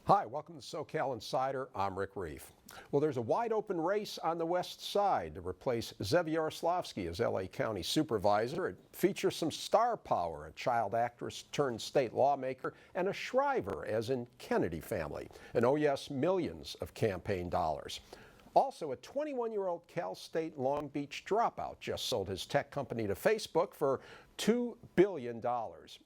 Hi, welcome to SoCal Insider. I'm Rick Reef. Well, there's a wide open race on the west side to replace Zev Yaroslavsky as LA County Supervisor. It features some star power, a child actress turned state lawmaker, and a Shriver, as in Kennedy family. And oh yes, millions of campaign dollars. Also, a 21-year-old Cal State Long Beach dropout just sold his tech company to Facebook for $2 billion.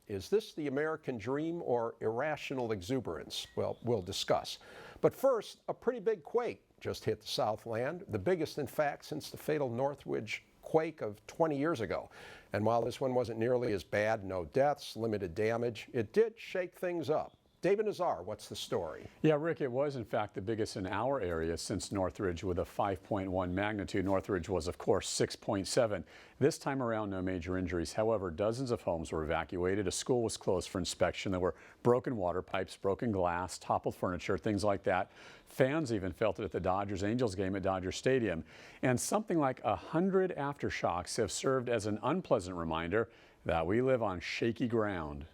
Is this the American dream or irrational exuberance? Well, we'll discuss. But first, a pretty big quake just hit the Southland, the biggest, in fact, since the fatal Northridge quake of 20 years ago. And while this one wasn't nearly as bad, no deaths, limited damage, it did shake things up. David Nazar, what's the story? Yeah, Rick, it was in fact the biggest in our area since Northridge with a 5.1 magnitude. Northridge was, of course, 6.7. This time around, no major injuries. However, dozens of homes were evacuated. A school was closed for inspection. There were broken water pipes, broken glass, toppled furniture, things like that. Fans even felt it at the Dodgers-Angels game at Dodger Stadium. And something like 100 aftershocks have served as an unpleasant reminder that we live on shaky ground.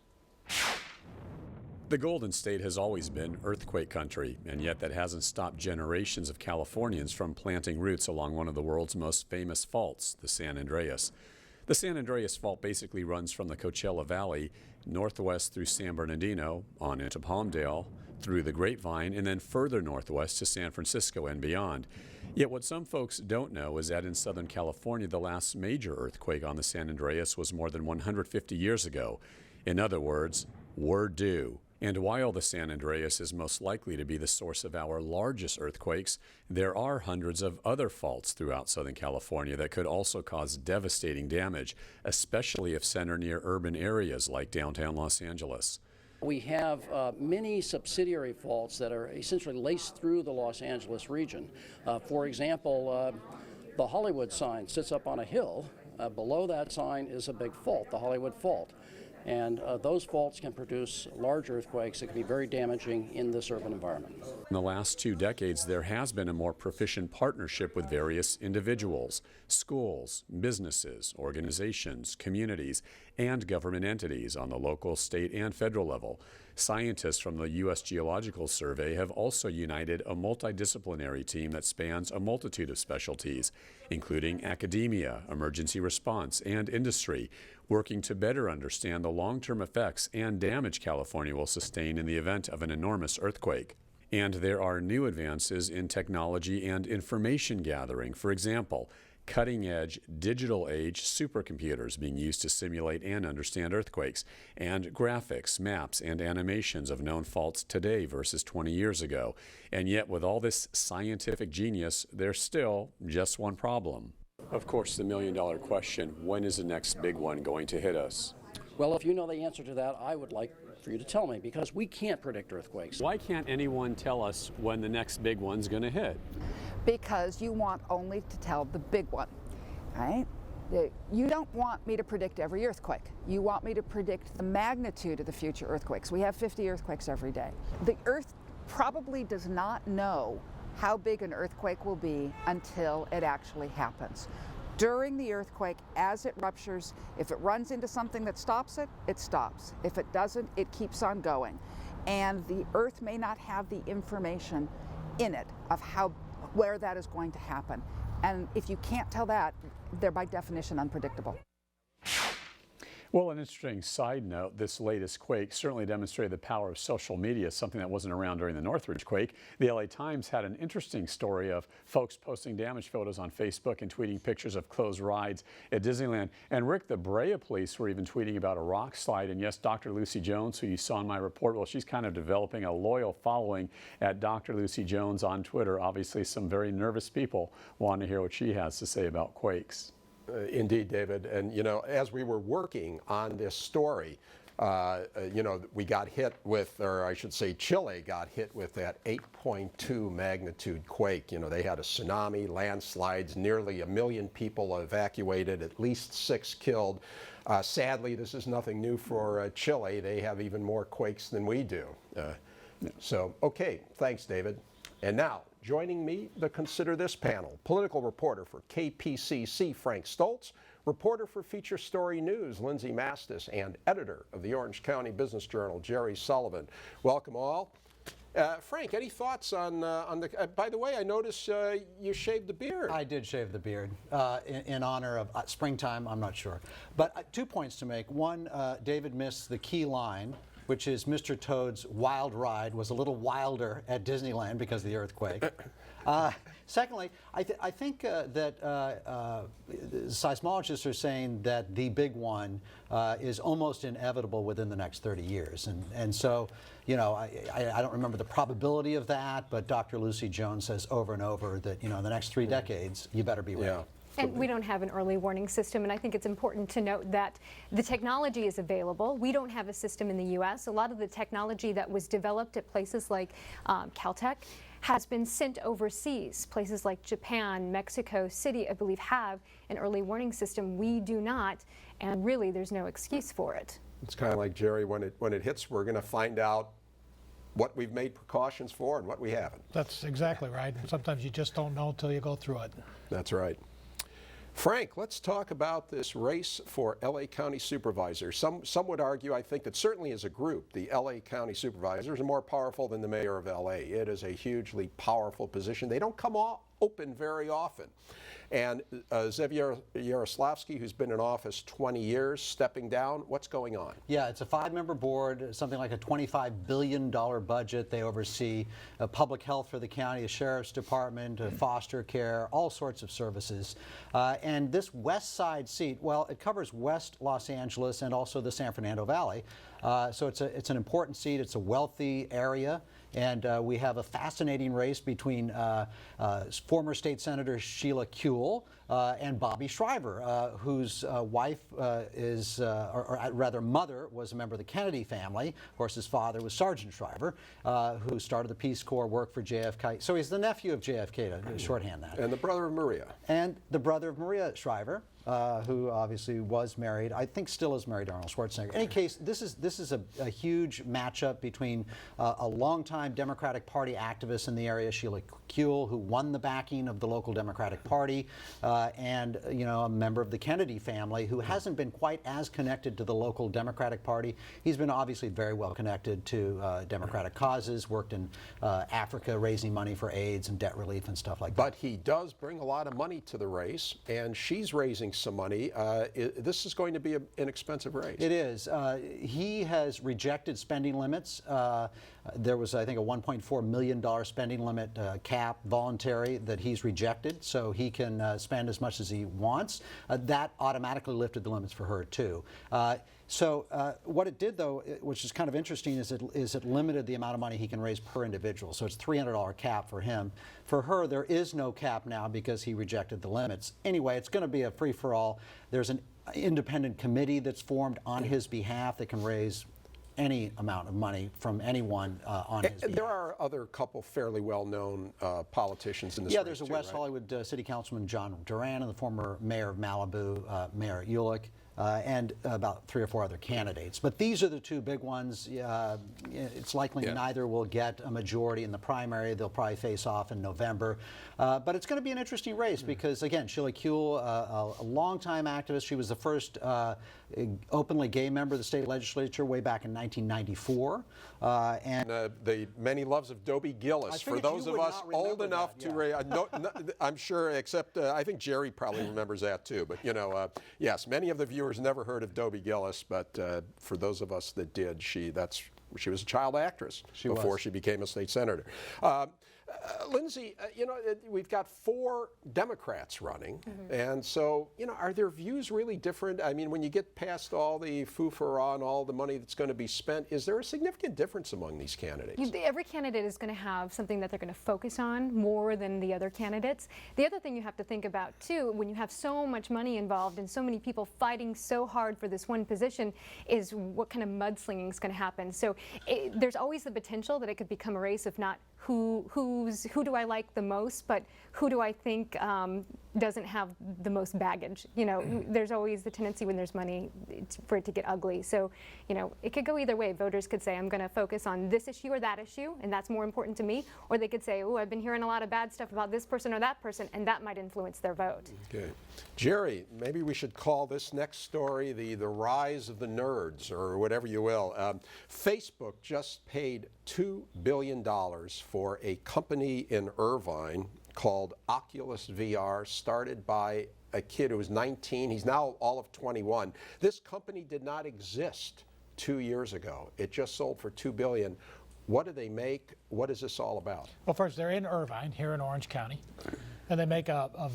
The Golden State has always been earthquake country, and yet that hasn't stopped generations of Californians from planting roots along one of the world's most famous faults, the San Andreas. The San Andreas Fault basically runs from the Coachella Valley northwest through San Bernardino, on into Palmdale, through the Grapevine, and then further northwest to San Francisco and beyond. Yet what some folks don't know is that in Southern California, the last major earthquake on the San Andreas was more than 150 years ago. In other words, we're due. And while the San Andreas is most likely to be the source of our largest earthquakes, there are hundreds of other faults throughout Southern California that could also cause devastating damage, especially if centered near urban areas like downtown Los Angeles. We have many subsidiary faults that are essentially laced through the Los Angeles region. For example, the Hollywood sign sits up on a hill. Below that sign is a big fault, the Hollywood Fault. And those faults can produce large earthquakes that can be very damaging in this urban environment. In the last 2 decades, there has been a more proficient partnership with various individuals, schools, businesses, organizations, communities, and government entities on the local, state, and federal level. Scientists from the U.S. Geological Survey have also united a multidisciplinary team that spans a multitude of specialties, including academia, emergency response, and industry, working to better understand the long-term effects and damage California will sustain in the event of an enormous earthquake. And there are new advances in technology and information gathering. For example, cutting-edge, digital-age supercomputers being used to simulate and understand earthquakes, and graphics, maps, and animations of known faults today versus 20 years ago. And yet, with all this scientific genius, there's still just one problem. Of course, the million-dollar question, when is the next big one going to hit us? Well, if you know the answer to that, I would like for you to tell me, because we can't predict earthquakes. Why can't anyone tell us when the next big one's going to hit? Because you want only to tell the big one, right? You don't want me to predict every earthquake. You want me to predict the magnitude of the future earthquakes. We have 50 earthquakes every day. The Earth probably does not know how big an earthquake will be until it actually happens. During the earthquake, as it ruptures, if it runs into something that stops it, it stops. If it doesn't, it keeps on going. And the Earth may not have the information in it of where that is going to happen. And if you can't tell that, they're by definition unpredictable. Well, an interesting side note, this latest quake certainly demonstrated the power of social media, something that wasn't around during the Northridge quake. The LA Times had an interesting story of folks posting damage photos on Facebook and tweeting pictures of closed rides at Disneyland. And Rick, the Brea police were even tweeting about a rock slide. And yes, Dr. Lucy Jones, who you saw in my report, well, she's kind of developing a loyal following at Dr. Lucy Jones on Twitter. Obviously, some very nervous people want to hear what she has to say about quakes. Indeed, David. And, you know, as we were working on this story, you know, we got hit with, or I should say Chile got hit with that 8.2 magnitude quake. You know, they had a tsunami, landslides, nearly 1 million people evacuated, at least 6 killed. Sadly, this is nothing new for Chile. They have even more quakes than we do. So, okay, thanks, David. And now, joining me, the Consider This panel, political reporter for KPCC, Frank Stoltz, reporter for Feature Story News, Lindsay Mastis, and editor of the Orange County Business Journal, Jerry Sullivan. Welcome all. Frank, any thoughts on the? By the way, I noticed you shaved the beard. I did shave the beard in honor of springtime. I'm not sure, but 2 points to make. One, David missed the key line, which is Mr. Toad's wild ride was a little wilder at Disneyland because of the earthquake. Secondly, I think that seismologists are saying that the big one is almost inevitable within the next 30 years. And so, you know, I don't remember the probability of that, but Dr. Lucy Jones says over and over that, you know, in the next 3 decades, you better be ready. Yeah. And we don't have an early warning system, and I think it's important to note that the technology is available. We don't have a system in the U.S. A lot of the technology that was developed at places like Caltech has been sent overseas. Places like Japan, Mexico City, I believe, have an early warning system. We do not, and really there's no excuse for it. It's kind of like, Jerry, when it hits, we're going to find out what we've made precautions for and what we haven't. That's exactly right. Sometimes you just don't know until you go through it. That's right. Frank, let's talk about this race for LA County Supervisor. Some would argue, I think, that certainly as a group, the LA County Supervisors are more powerful than the Mayor of LA. It is a hugely powerful position. They don't come open very often. And Xavier Yaroslavsky, who's been in office 20 years, stepping down. What's going on? Yeah, it's a 5-member board, something like a $25 billion budget. They oversee public health for the county, the sheriff's department, foster care, all sorts of services. And this west side seat, well, it covers West Los Angeles and also the San Fernando Valley. So it's an important seat. It's a wealthy area. And we have a fascinating race between former state senator Sheila Kuehl and Bobby Shriver, whose wife or rather mother, was a member of the Kennedy family. Of course, his father was Sergeant Shriver, who started the Peace Corps, worked for JFK. So he's the nephew of JFK, to shorthand that. And the brother of Maria. And the brother of Maria Shriver, who obviously was married, I think still is married to Arnold Schwarzenegger. In any case, this is a huge matchup between a longtime Democratic Party activist in the area, Sheila Kuehl, who won the backing of the local Democratic Party, and a member of the Kennedy family who hasn't been quite as connected to the local Democratic Party. He's been obviously very well connected to Democratic causes, worked in Africa raising money for AIDS and debt relief and stuff like that. But he does bring a lot of money to the race, and she's raising some money. This is going to be an expensive race. It is. He has rejected spending limits. There was, I think, a $1.4 million spending limit cap, voluntary, that he's rejected, so he can spend as much as he wants. That automatically lifted the limits for her, too. So what it did, though, which is kind of interesting, is it limited the amount of money he can raise per individual. So it's $300 cap for him. For her, there is no cap now because he rejected the limits. Anyway, it's going to be a free-for-all. There's an independent committee that's formed on his behalf that can raise any amount of money from anyone on his behalf. There are other couple fairly well-known politicians in this race. Yeah, there's a West Hollywood City Councilman, John Duran, and the former mayor of Malibu, Mayor Ulick. And about 3 or 4 other candidates. But these are the two big ones. It's likely neither will get a majority in the primary. They'll probably face off in November. But it's going to be an interesting race because, again, Sheila Kuehl, a longtime activist. She was the first openly gay member of the state legislature way back in 1994. And the many loves of Dobie Gillis. For those of us old enough to, I'm sure, except I think Jerry probably remembers that too. But yes, many of the viewers never heard of Dobie Gillis, but for those of us that did, she was a child actress before she became a state senator. Lindsay, we've got 4 Democrats running, and so, are their views really different? I mean, when you get past all the foo-for-ah and all the money that's going to be spent, is there a significant difference among these candidates? Every candidate is going to have something that they're going to focus on more than the other candidates. The other thing you have to think about, too, when you have so much money involved and so many people fighting so hard for this one position, is what kind of mudslinging is going to happen. So there's always the potential that it could become a race of not who do I like the most, but who do I think doesn't have the most baggage. There's always the tendency when there's money for it to get ugly. So, it could go either way. Voters could say, I'm going to focus on this issue or that issue, and that's more important to me. Or they could say, oh, I've been hearing a lot of bad stuff about this person or that person, and that might influence their vote. Okay. Jerry, maybe we should call this next story the rise of the nerds, or whatever you will. Facebook just paid $2 billion for a company in Irvine called Oculus VR, started by a kid who was 19. He's now all of 21. This company did not exist 2 years ago. It just sold for $2 billion. What do they make? What is this all about? Well, first, they're in Irvine, here in Orange County, and they make a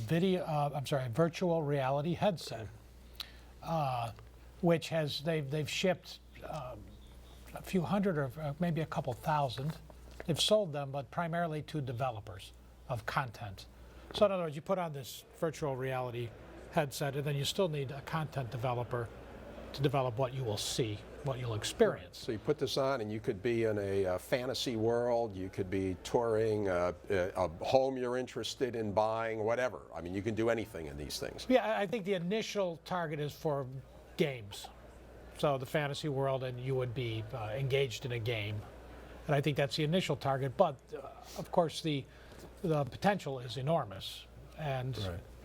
virtual reality headset, which they've shipped a few hundred or maybe a couple thousand. They've sold them, but primarily to developers of content. So in other words, you put on this virtual reality headset, and then you still need a content developer to develop what you will see, what you'll experience. So you put this on and you could be in a fantasy world, you could be touring a home you're interested in buying, whatever. I mean, you can do anything in these things. Yeah, I think the initial target is for games. So the fantasy world, and you would be engaged in a game. And I think that's the initial target, but of course the potential is enormous, and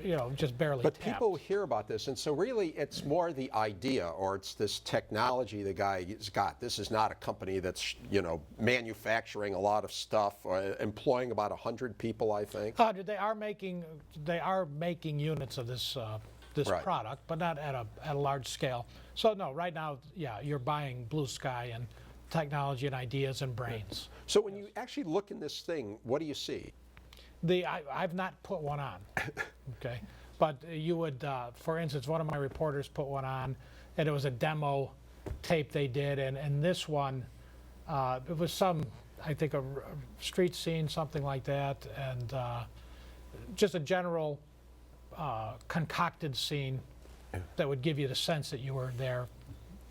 you know, just barely But tapped. people hear about this, and so really it's more the idea, or it's this technology the guy's got. This is not a company that's, you know, manufacturing a lot of stuff, or employing about 100 people, I think. They are making units of this product, but not at a large scale. So no, right now, yeah, you're buying blue sky and technology and ideas and brains. So when you actually look in this thing, what do you see? I've not put one on, okay? But you would, for instance, one of my reporters put one on, and it was a demo tape they did, and this one, it was I think a street scene, something like that, and just a general concocted scene that would give you the sense that you were there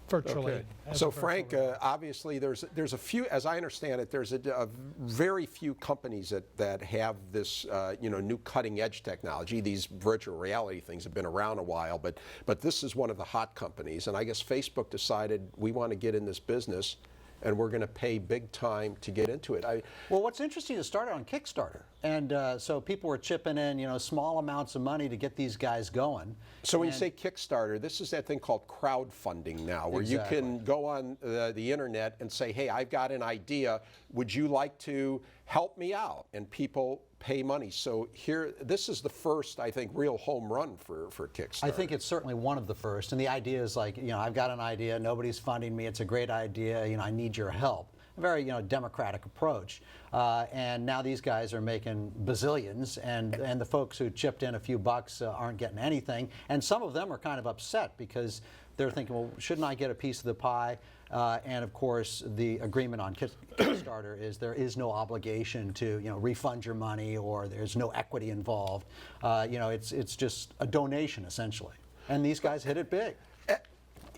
virtually. Okay. So Frank, obviously there's a few, as I understand it, there's a very few companies that have this you know, new cutting edge technology. These virtual reality things have been around a while, but this is one of the hot companies, and I guess Facebook decided we want to get in this business, and we're going to pay big time to get into it. Well, what's interesting is it started on Kickstarter, and so people were chipping in, you know, small amounts of money to get these guys going. So when you say Kickstarter, this is that thing called crowdfunding now, where Exactly. you can go on the internet and say, hey, I've got an idea. Would you like to help me out? And people pay money. So here, this is the first, I think, real home run for Kickstarter. I think it's certainly one of the first, and the idea is like, you know, I've got an idea, nobody's funding me, it's a great idea, you know, I need your help. A very, you know, democratic approach. And now these guys are making bazillions, and the folks who chipped in a few bucks aren't getting anything. And some of them are kind of upset because they're thinking, well, shouldn't I get a piece of the pie? And of course, the agreement on Kickstarter is there is no obligation to, you know, refund your money, or there's no equity involved. You know, it's just a donation essentially. And these guys hit it big.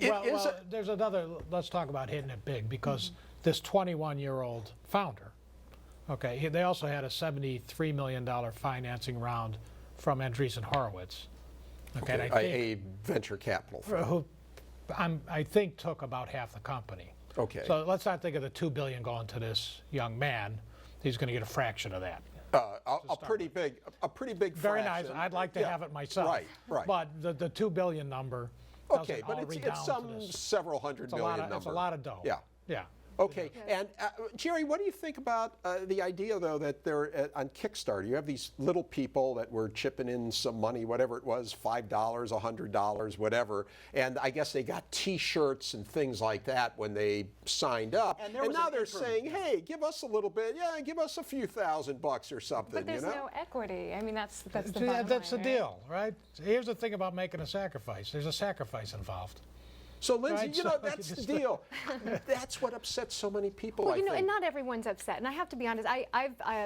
Well, there's another, let's talk about hitting it big, because this 21-year-old founder, okay, they also had a $73 million financing round from Andreessen Horowitz. Okay, and I think, a venture capital firm. who I think took about half the company. Okay. So let's not think of the $2 billion going to this young man. He's going to get a fraction of that. A pretty big Very fraction. nice. I'd like to have it myself. Right. But the $2 billion number. Okay, doesn't but all it's redound to some this. several hundred million number. It's a lot of dough. Yeah. Yeah. Okay, and Jerry, what do you think about the idea, though, that they're on Kickstarter? You have these little people that were chipping in some money, whatever it was, $5, $100, whatever, and I guess they got T-shirts and things like that when they signed up. And now they're saying, hey, give us a little bit, yeah, give us a few $1,000 or something. But there's you know? no equity. I mean, that's the bottom That's the line, right? deal, right? Here's the thing about making a sacrifice. There's a sacrifice involved. So, Lindsay, Right, you know, so that's you the just- deal. That's what upsets so many people, Well, I you know, think. and not everyone's upset. And I have to be honest,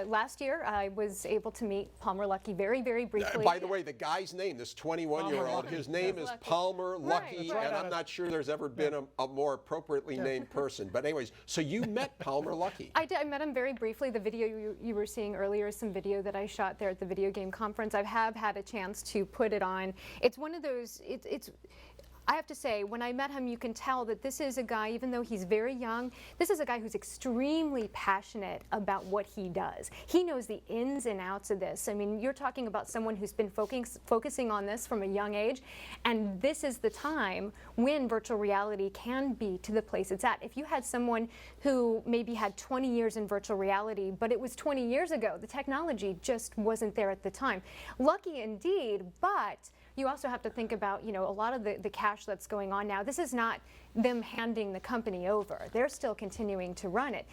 last year I was able to meet Palmer Luckey very, very briefly. By the way, the guy's name, this 21-year-old, Luckey. his name is Luckey. Palmer Luckey, right. and I'm not sure there's ever been a more appropriately named person. But anyways, so you met Palmer Luckey. I did. I met him very briefly. The video you were seeing earlier is some video that I shot there at the video game conference. I have had a chance to put it on. It's one of those. I have to say, when I met him, you can tell that this is a guy, even though he's very young, this is a guy who's extremely passionate about what he does. He knows the ins and outs of this. I mean, you're talking about someone who's been focusing on this from a young age, and this is the time when virtual reality can be to the place it's at. If you had someone who maybe had 20 years in virtual reality, but it was 20 years ago, the technology just wasn't there at the time. Lucky indeed, but you also have to think about, you know, a lot of the cash that's going on now. This is not them handing the company over. They're still continuing to run it.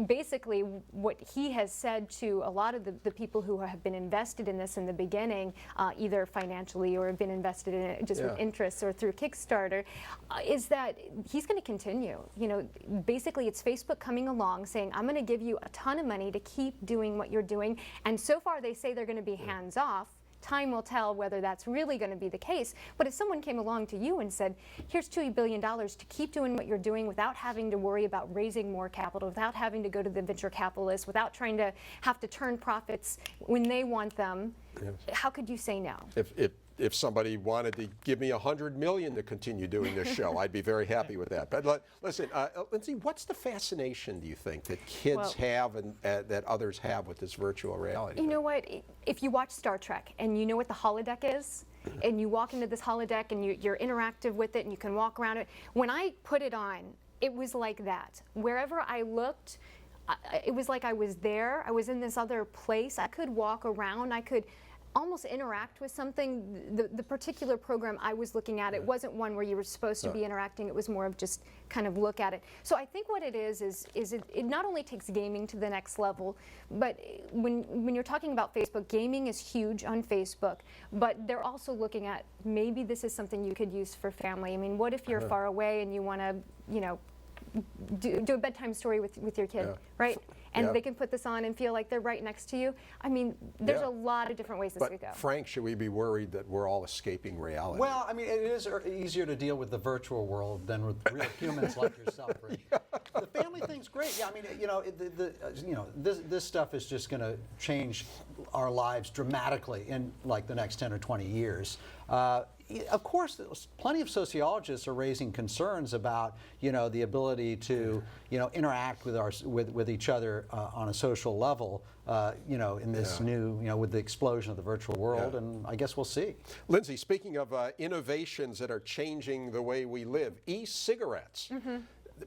Basically, what he has said to a lot of the people who have been invested in this in the beginning, either financially or have been invested in it just with interests or through Kickstarter, is that he's going to continue. You know, basically it's Facebook coming along saying, I'm going to give you a ton of money to keep doing what you're doing. And so far they say they're going to be hands off. Time will tell whether that's really going to be the case. But if someone came along to you and said, here's $2 billion to keep doing what you're doing without having to worry about raising more capital, without having to go to the venture capitalists, without trying to have to turn profits when they want them, how could you say no? If somebody wanted to give me $100 million to continue doing this show, I'd be very happy with that. But listen, Lindsay, what's the fascination, do you think, that kids have and that others have with this virtual reality? You know what? If you watch Star Trek and you know what the holodeck is, and you walk into this holodeck and you're interactive with it and you can walk around it, when I put it on, it was like that. Wherever I looked, it was like I was there. I was in this other place. I could walk around. I could almost interact with something. The particular program I was looking at, it wasn't one where you were supposed to be interacting. It was more of just kind of look at it. So I think what it is it not only takes gaming to the next level, but when you're talking about Facebook, gaming is huge on Facebook, but they're also looking at maybe this is something you could use for family. I mean, what if you're far away and you want to, you know, do a bedtime story with your kid, right? And they can put this on and feel like they're right next to you. I mean, there's a lot of different ways this could go. Frank, should we be worried that we're all escaping reality? Well, I mean, it is easier to deal with the virtual world than with real humans like yourself. Right? The family thing's great. Yeah, I mean, you know, this stuff is just going to change our lives dramatically in like the next 10 or 20 years. Of course, plenty of sociologists are raising concerns about, you know, the ability to, you know, interact with each other on a social level, you know, in this new, you know, with the explosion of the virtual world, and I guess we'll see. Lindsay, speaking of innovations that are changing the way we live, e-cigarettes.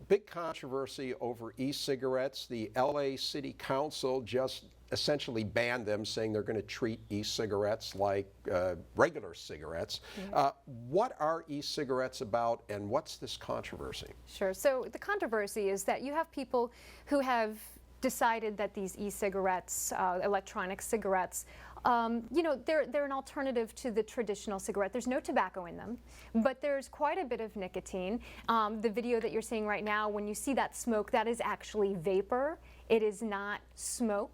Big controversy over e-cigarettes. The LA City Council just essentially banned them, saying they're going to treat e-cigarettes like regular cigarettes. What are e-cigarettes about, and what's this controversy? Sure. So the controversy is that you have people who have decided that these e-cigarettes, electronic cigarettes, you know, they're an alternative to the traditional cigarette. There's no tobacco in them, but there's quite a bit of nicotine. The video that you're seeing right now, when you see that smoke, that is actually vapor. It is not smoke.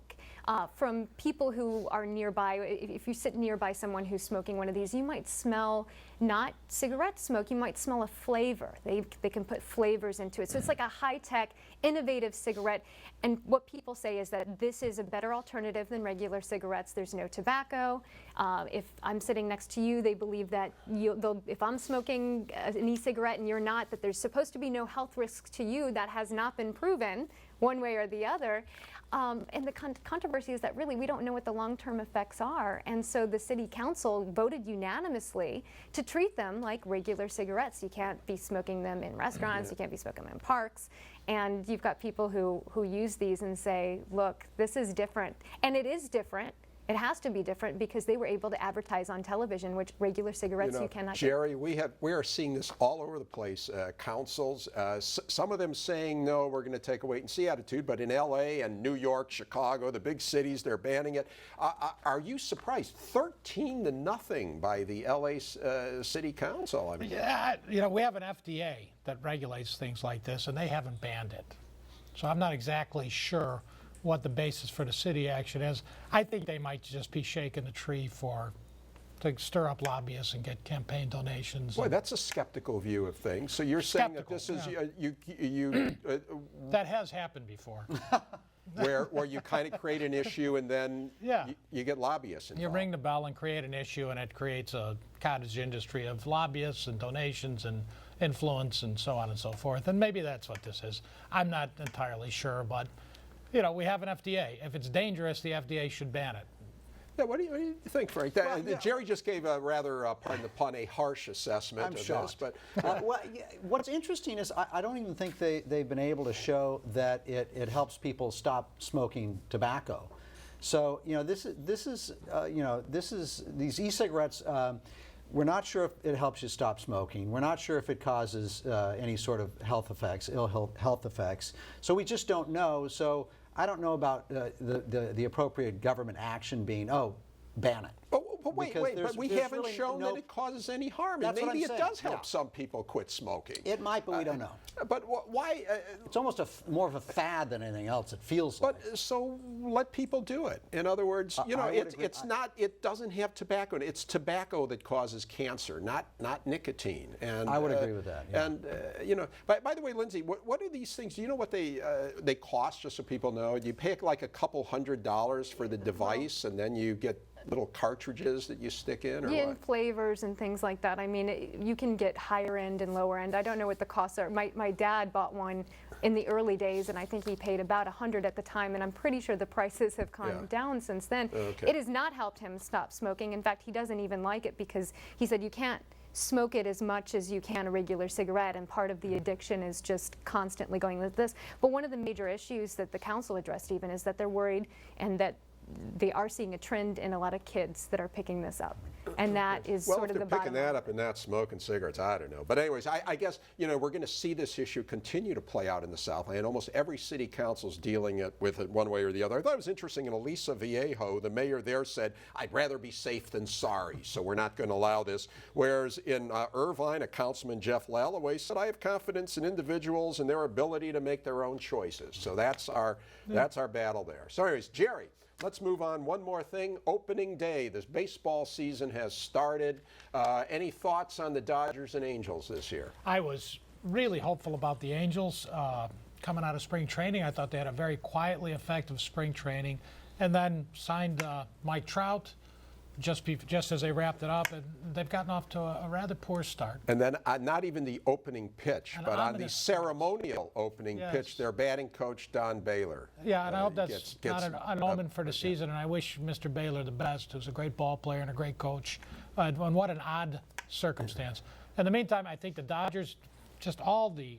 From people who are nearby, if you sit nearby someone who's smoking one of these, you might smell not cigarette smoke, you might smell a flavor. They can put flavors into it. So it's like a high-tech, innovative cigarette. And what people say is that this is a better alternative than regular cigarettes. There's no tobacco. If I'm sitting next to you, they believe that if I'm smoking an e-cigarette and you're not, that there's supposed to be no health risks to you. That has not been proven one way or the other. And the controversy is that really we don't know what the long-term effects are. And so the city council voted unanimously to treat them like regular cigarettes. You can't be smoking them in restaurants, you can't be smoking them in parks. And you've got people who use these and say, look, this is different. And it is different. It has to be different because they were able to advertise on television, which regular cigarettes you cannot do. Jerry, we are seeing this all over the place. Councils, some of them saying, no, we're going to take a wait-and-see attitude, but in LA and New York, Chicago, the big cities, they're banning it. Are you surprised? 13-0 by the LA City Council. I mean, yeah, you know, we have an FDA that regulates things like this, and they haven't banned it. So I'm not exactly sure what the basis for the city action is. I think they might just be shaking the tree for to stir up lobbyists and get campaign donations. Boy, that's a skeptical view of things. So you're saying that this is That has happened before. where you kind of create an issue and then Yeah. you get lobbyists involved. You ring the bell and create an issue, and it creates a cottage industry of lobbyists and donations and influence and so on and so forth. And maybe that's what this is. I'm not entirely sure, but we have an FDA. If it's dangerous, the FDA should ban it. Yeah, what do you think, Frank? Jerry just gave a rather, pardon the pun, a harsh assessment of shocked. this. But what's interesting is I don't even think they've been able to show that it helps people stop smoking tobacco. So these e-cigarettes. We're not sure if it helps you stop smoking. We're not sure if it causes any sort of ill health effects. So we just don't know. So I don't know about the appropriate government action being, ban it. But wait, but we haven't really shown that it causes any harm. That's and maybe what I'm it saying. does help some people quit smoking. It might, but we don't know. But why? It's almost more of a fad than anything else, it feels like. But so let people do it. In other words, it's not. It doesn't have tobacco in it. It's tobacco that causes cancer, not nicotine. And I would agree with that. Yeah. And by the way, Lindsay, what are these things? Do you know what they cost? Just so people know, you pay like a couple $100s for the device, and then you get little cartridges that you stick in, or Yeah, what? and flavors and things like that. I mean, you can get higher end and lower end. I don't know what the costs are. My dad bought one in the early days, and I think he paid about $100 at the time, and I'm pretty sure the prices have come down since then. Okay. It has not helped him stop smoking. In fact, he doesn't even like it because he said you can't smoke it as much as you can a regular cigarette, and part of the addiction is just constantly going with this. But one of the major issues that the council addressed even is that they're worried, and that they are seeing a trend in a lot of kids that are picking this up, and that is Well, sort if of the they're picking bottom that up and not smoking cigarettes, I don't know. But anyways, I guess we're going to see this issue continue to play out in the Southland. Almost every city council's dealing with it one way or the other. I thought it was interesting. In Elisa Viejo, the mayor there said, "I'd rather be safe than sorry, so we're not going to allow this." Whereas in Irvine, a councilman, Jeff Lalloway, said, "I have confidence in individuals and their ability to make their own choices." So that's our battle there. So anyways, Jerry. Let's move on. One more thing. Opening day. This baseball season has started. Any thoughts on the Dodgers and Angels this year? I was really hopeful about the Angels coming out of spring training. I thought they had a very quietly effective spring training, and then signed Mike Trout just as they wrapped it up, and they've gotten off to a rather poor start. And then not even the opening pitch, but on the ceremonial opening pitch, their batting coach, Don Baylor. Yeah, and I hope that's not an omen for the season, and I wish Mr. Baylor the best, who's a great ball player and a great coach. And what an odd circumstance. In the meantime, I think the Dodgers, just all the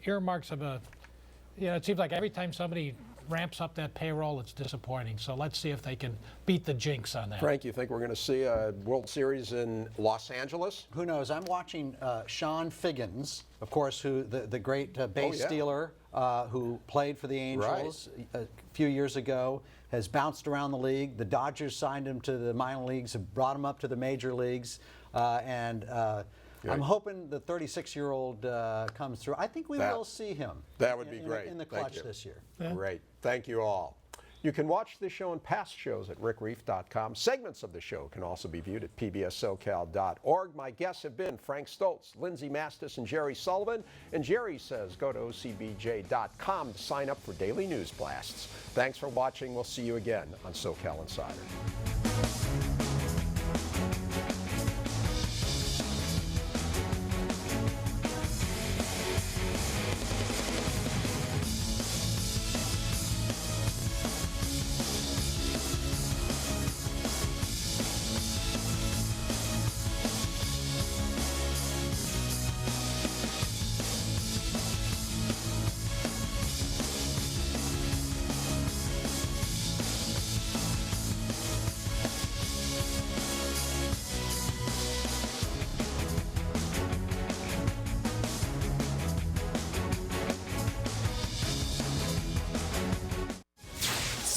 earmarks of it seems like every time somebody ramps up that payroll, it's disappointing. So let's see if they can beat the jinx on that. Frank, you think we're going to see a World Series in Los Angeles? Who knows? I'm watching Sean Figgins, of course, who the great base stealer who played for the Angels a few years ago, has bounced around the league. The Dodgers signed him to the minor leagues, have brought him up to the major leagues, and I'm hoping the 36-year-old comes through. I think we will see him. That would be great. In the clutch this year. Yeah. Great. Thank you all. You can watch this show and past shows at rickreef.com. Segments of the show can also be viewed at pbssocal.org. My guests have been Frank Stoltz, Lindsay Mastis, and Jerry Sullivan. And Jerry says go to ocbj.com to sign up for daily news blasts. Thanks for watching. We'll see you again on SoCal Insider.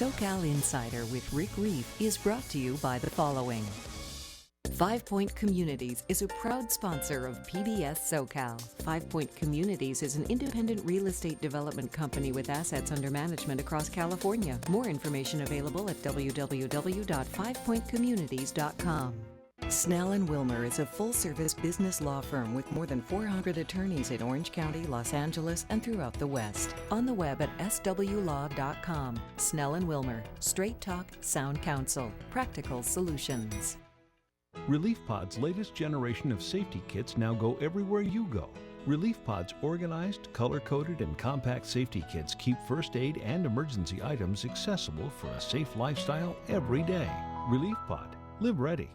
SoCal Insider with Rick Reef is brought to you by the following. 5 Point Communities is a proud sponsor of PBS SoCal. 5 Point Communities is an independent real estate development company with assets under management across California. More information available at www.fivepointcommunities.com. Snell & Wilmer is a full-service business law firm with more than 400 attorneys in Orange County, Los Angeles, and throughout the West. On the web at swlaw.com. Snell & Wilmer. Straight talk, sound counsel. Practical solutions. Relief Pod's latest generation of safety kits now go everywhere you go. Relief Pod's organized, color-coded, and compact safety kits keep first aid and emergency items accessible for a safe lifestyle every day. Relief Pod. Live ready.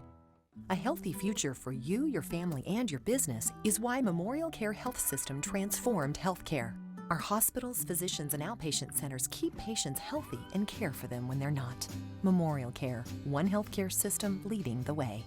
A healthy future for you, your family, and your business is why Memorial Care Health System transformed healthcare. Our hospitals, physicians, and outpatient centers keep patients healthy and care for them when they're not. Memorial Care, one healthcare system leading the way.